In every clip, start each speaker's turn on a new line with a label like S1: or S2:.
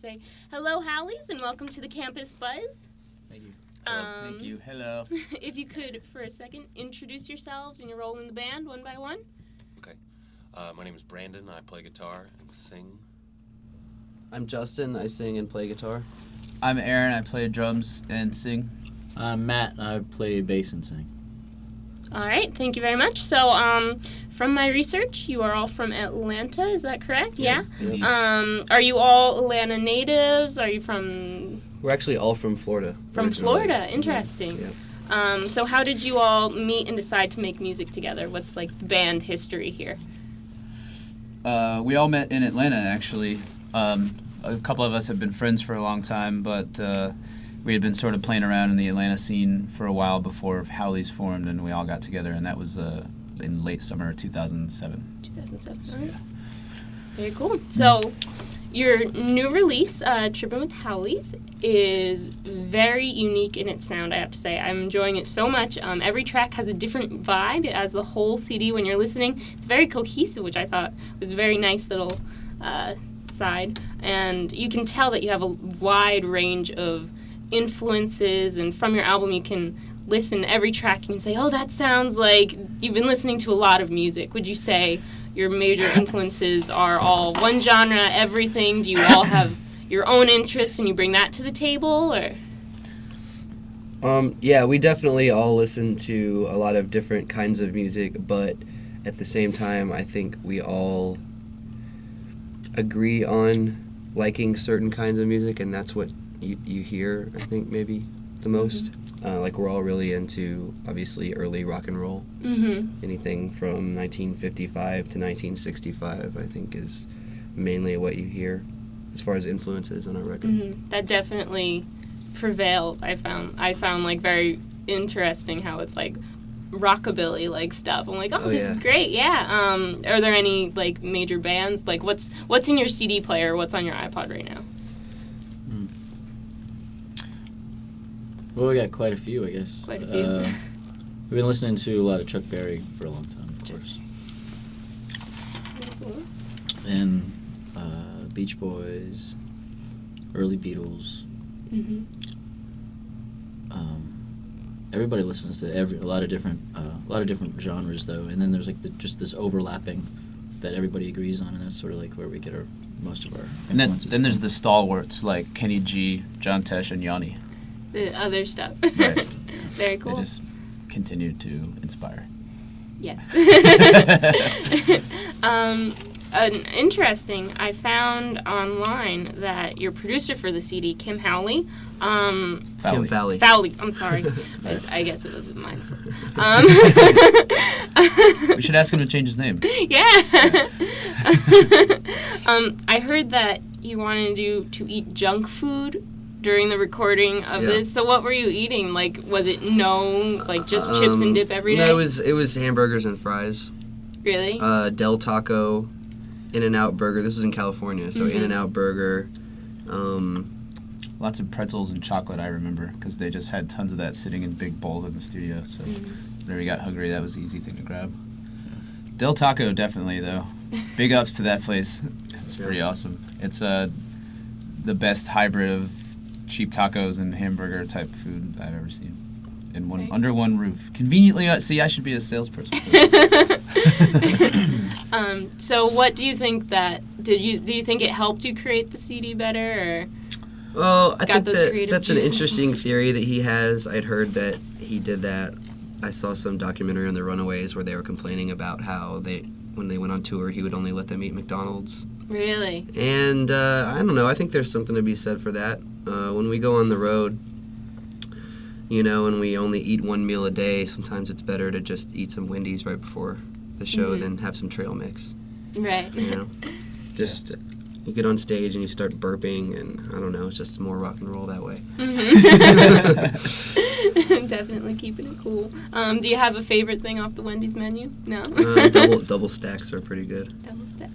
S1: say hello, Howlies, and welcome to the Campus Buzz.
S2: Thank you.
S3: Thank you. Hello.
S1: If you could, for a second, introduce yourselves and your role in the band one by one.
S4: Okay. My name is Brandon. I play guitar and sing.
S2: I'm Justin. I sing and play guitar.
S3: I'm Aaron. I play drums and sing.
S5: I'm Matt. I play bass and sing.
S1: All right, thank you very much. So, from my research, you are all from Atlanta, is that correct? Yeah?
S3: Indeed.
S1: Are you all Atlanta natives? Are you from...
S2: We're actually all from Florida.
S1: From
S2: originally.
S1: Florida, interesting.
S2: Yeah.
S1: So how did you all meet and decide to make music together? What's, like, the band history here?
S3: We all met in Atlanta, actually. A couple of us have been friends for a long time, but we had been sort of playing around in the Atlanta scene for a while before Howlies formed, and we all got together, and that was in late summer of 2007.
S1: 2007,
S3: So,
S1: all right.
S3: yeah.
S1: Very cool. So your new release, Trippin' with Howlies, is very unique in its sound, I have to say. I'm enjoying it so much. Every track has a different vibe as the whole CD when you're listening. It's very cohesive, which I thought was a very nice little side. And you can tell that you have a wide range of influences, and from your album you can listen to every track and say, oh, that sounds like you've been listening to a lot of music. Would you say your major influences are all one genre, everything? Do you all have your own interests and you bring that to the table, or?
S2: Yeah, we definitely all listen to a lot of different kinds of music, but at the same time, I think we all agree on liking certain kinds of music, and that's what you hear, I think, maybe the most. Like, we're all really into, obviously, early rock and roll.
S1: Mm-hmm.
S2: Anything from 1955 to 1965, I think, is mainly what you hear as far as influences on our record.
S1: Mm-hmm. That definitely prevails. I found like very interesting how it's like rockabilly like stuff. I'm like, oh, this is great. Yeah. Are there any like major bands? Like, what's in your CD player? What's on your iPod right now?
S5: Well, we got quite a few, I guess.
S1: Quite a few.
S5: We've been listening to a lot of Chuck Berry for a long time, of course.
S1: Cool.
S5: And Beach Boys, early Beatles.
S1: Mm-hmm.
S5: Everybody listens to a lot of different genres, though. And then there's like just this overlapping that everybody agrees on, and that's sort of like where we get most of our
S3: And
S5: influences
S3: then there's
S5: from.
S3: the stalwarts like Kenny G, John Tesh, and Yanni.
S1: The other stuff.
S3: Right.
S1: Very cool.
S3: They just continue to inspire.
S1: Yes. Interesting. I found online that your producer for the CD, Kim Howley.
S2: Kim Fowley.
S1: Fowley. I'm sorry. I guess it was mine.
S3: We should ask him to change his name.
S1: Yeah. I heard that you wanted to eat junk food during the recording of this. So what were you eating? Like, was it like just chips and dip every day?
S2: No, it was hamburgers and fries.
S1: Really?
S2: Del Taco, In-N-Out Burger. This was in California, so In-N-Out Burger.
S3: Lots of pretzels and chocolate, I remember, because they just had tons of that sitting in big bowls in the studio. So whenever you got hungry, that was the easy thing to grab. Del Taco, definitely, though. Big ups to that place. It's pretty awesome. It's the best hybrid of cheap tacos and hamburger type food I've ever seen. Under one roof. Conveniently, see, I should be a salesperson.
S1: So what do you think do you think it helped you create the CD better, or?
S2: Well, I think that's an
S1: juices?
S2: interesting theory that he has. I'd heard that he did that. I saw some documentary on the Runaways where they were complaining about how when they went on tour, he would only let them eat McDonald's.
S1: Really?
S2: And I don't know. I think there's something to be said for that. When we go on the road, and we only eat one meal a day, sometimes it's better to just eat some Wendy's right before the show than have some trail mix.
S1: Right.
S2: Just you get on stage and you start burping, and I don't know, it's just more rock and roll that way.
S1: Definitely keeping it cool. Do you have a favorite thing off the Wendy's menu? No?
S2: Double stacks are pretty good.
S1: Double stacks.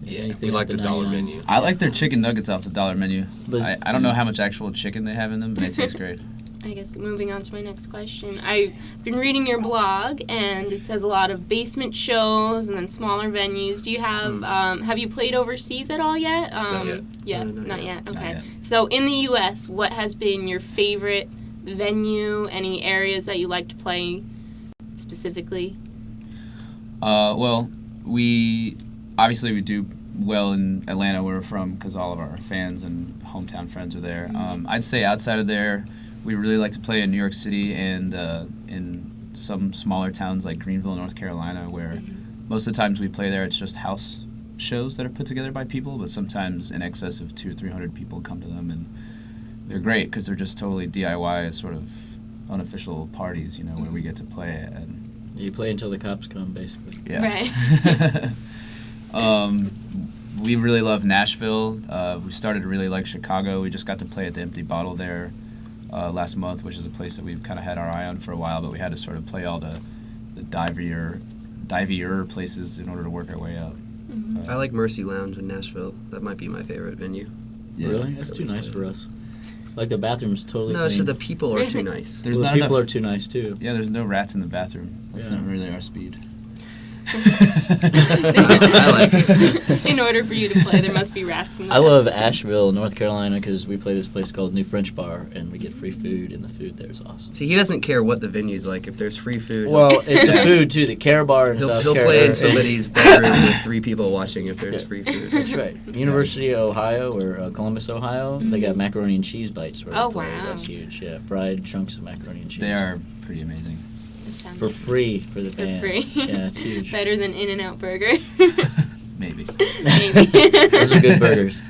S4: Yeah, we like the dollar menu.
S3: I like their chicken nuggets off the dollar menu.
S5: But
S3: I don't know how much actual chicken they have in them, but they taste great.
S1: I guess moving on to my next question. I've been reading your blog, and it says a lot of basement shows and then smaller venues. Do you have you played overseas at all yet?
S4: Not yet.
S1: Yeah,
S2: No, not
S1: not
S2: yet.
S1: yet. Okay.
S3: Not yet.
S1: So in the U.S., what has been your favorite venue? Any areas that you like to play specifically?
S3: Well, we do well in Atlanta, where we're from, because all of our fans and hometown friends are there. I'd say outside of there, we really like to play in New York City and in some smaller towns like Greenville, North Carolina, where most of the times we play there, it's just house shows that are put together by people, but sometimes in excess of 200 or 300 people come to them, and they're great because they're just totally DIY, sort of unofficial parties, where we get to play it. And
S5: You play until the cops come, basically.
S3: yeah.
S1: Right.
S3: We really love Nashville. We started to really like Chicago. We just got to play at the Empty Bottle there last month, which is a place that we've kind of had our eye on for a while, but we had to sort of play all the divier places in order to work our way up.
S2: I like Mercy Lounge in Nashville. That might be my favorite venue.
S3: Yeah.
S5: Really? That's too nice for us. Like, the bathroom's totally
S2: No,
S5: clean.
S2: so the people are too nice.
S3: There's
S5: Well, the
S3: not
S5: people
S3: enough,
S5: are too nice, too.
S3: yeah, there's no rats in the bathroom. That's
S5: Yeah.
S3: not really our speed.
S2: I like it.
S1: In order for you to play, there must be rats in the
S5: I love
S1: bathroom.
S5: Asheville, North Carolina, because we play this place called New French Bar, and we get free food, and the food there is awesome.
S2: See, he doesn't care what the venue's like. If there's free food,
S5: Well, it's the food, too. The Care Bar in
S2: he'll
S5: South
S2: play
S5: Carolina.
S2: in somebody's bedroom with 3 people watching if there's
S5: Yeah.
S2: free food.
S5: That's right. University of Ohio, or Columbus, Ohio, they got macaroni and cheese bites where
S1: Oh,
S5: they play.
S1: wow.
S5: That's huge, yeah. Fried chunks of macaroni and cheese.
S3: They are pretty amazing.
S1: That sounds
S5: For
S1: like-
S5: free for the
S1: For
S5: band.
S1: free.
S5: Yeah, it's huge.
S1: Better than In-N-Out Burger.
S3: Maybe.
S1: Maybe.
S5: Those are good burgers.